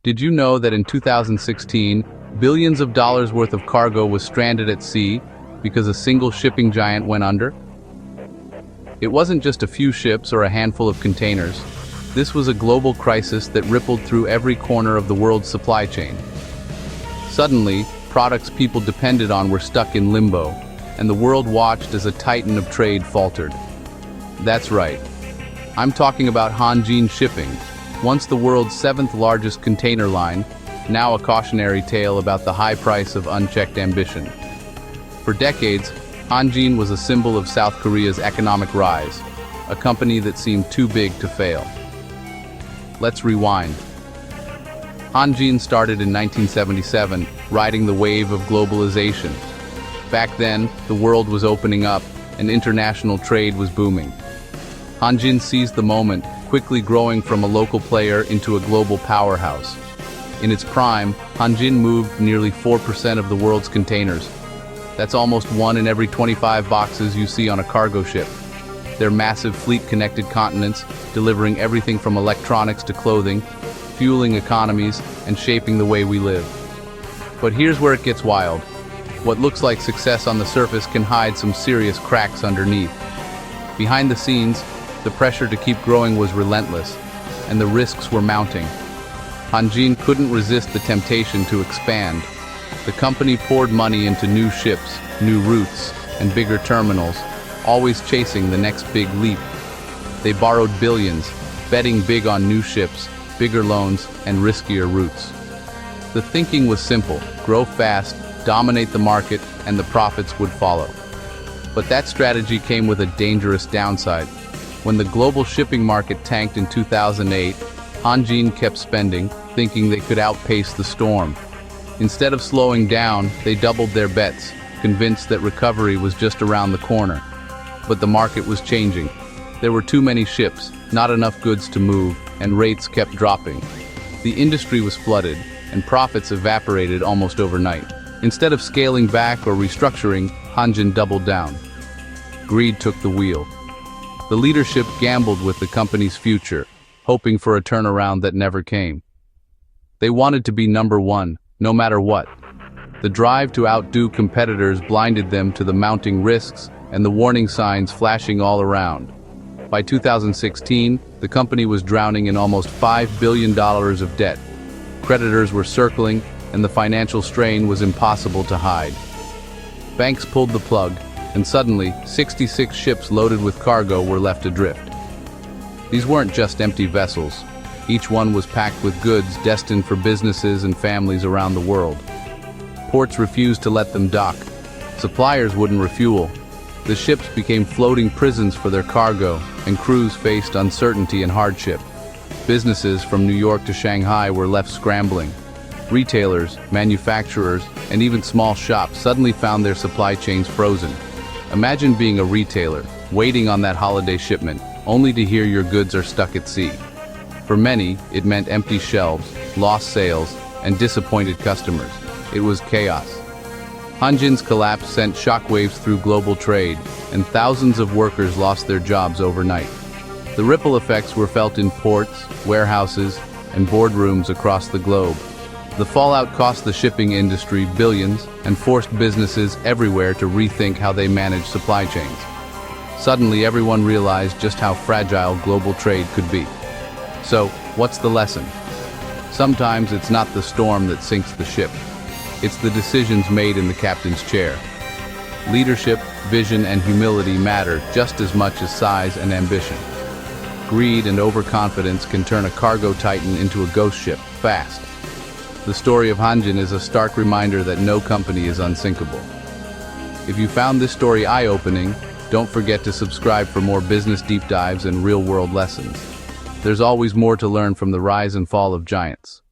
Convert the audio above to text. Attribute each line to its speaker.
Speaker 1: Did you know that in 2016, billions of dollars worth of cargo was stranded at sea because a single shipping giant went under? It wasn't just a few ships or a handful of containers. This was a global crisis that rippled through every corner of the world's supply chain. Suddenly, products people depended on were stuck in limbo, and the world watched as a titan of trade faltered. That's right. I'm talking about Hanjin Shipping, once the world's seventh largest container line, now a cautionary tale about the high price of unchecked ambition. For decades, Hanjin was a symbol of South Korea's economic rise, a company that seemed too big to fail. Let's rewind. Hanjin started in 1977, riding the wave of globalization. Back then, the world was opening up, and international trade was booming. Hanjin seized the moment, quickly growing from a local player into a global powerhouse. In its prime, Hanjin moved nearly 4% of the world's containers. That's almost 1 in every 25 boxes you see on a cargo ship. Their massive fleet connected continents, delivering everything from electronics to clothing, fueling economies, and shaping the way we live. But here's where it gets wild. What looks like success on the surface can hide some serious cracks underneath. Behind the scenes, the pressure to keep growing was relentless, and the risks were mounting. Hanjin couldn't resist the temptation to expand. The company poured money into new ships, new routes, and bigger terminals, always chasing the next big leap. They borrowed billions, betting big on new ships, bigger loans, and riskier routes. The thinking was simple: grow fast, dominate the market, and the profits would follow. But that strategy came with a dangerous downside. When the global shipping market tanked in 2008, Hanjin kept spending, thinking they could outpace the storm. Instead of slowing down, they doubled their bets, convinced that recovery was just around the corner. But the market was changing. There were too many ships, not enough goods to move, and rates kept dropping. The industry was flooded, and profits evaporated almost overnight. Instead of scaling back or restructuring, Hanjin doubled down. Greed took the wheel. The leadership gambled with the company's future, hoping for a turnaround that never came. They wanted to be number one, no matter what. The drive to outdo competitors blinded them to the mounting risks and the warning signs flashing all around. By 2016, the company was drowning in almost $5 billion of debt. Creditors were circling, and the financial strain was impossible to hide. Banks pulled the plug, and suddenly, 66 ships loaded with cargo were left adrift. These weren't just empty vessels. Each one was packed with goods destined for businesses and families around the world. Ports refused to let them dock. Suppliers wouldn't refuel. The ships became floating prisons for their cargo, and crews faced uncertainty and hardship. Businesses from New York to Shanghai were left scrambling. Retailers, manufacturers, and even small shops suddenly found their supply chains frozen. Imagine being a retailer, waiting on that holiday shipment, only to hear your goods are stuck at sea. For many, it meant empty shelves, lost sales, and disappointed customers. It was chaos. Hanjin's collapse sent shockwaves through global trade, and thousands of workers lost their jobs overnight. The ripple effects were felt in ports, warehouses, and boardrooms across the globe. The fallout cost the shipping industry billions and forced businesses everywhere to rethink how they manage supply chains. Suddenly, everyone realized just how fragile global trade could be. So, what's the lesson? Sometimes it's not the storm that sinks the ship. It's the decisions made in the captain's chair. Leadership, vision, and humility matter just as much as size and ambition. Greed and overconfidence can turn a cargo titan into a ghost ship fast. The story of Hanjin is a stark reminder that no company is unsinkable. If you found this story eye-opening, don't forget to subscribe for more business deep dives and real-world lessons. There's always more to learn from the rise and fall of giants.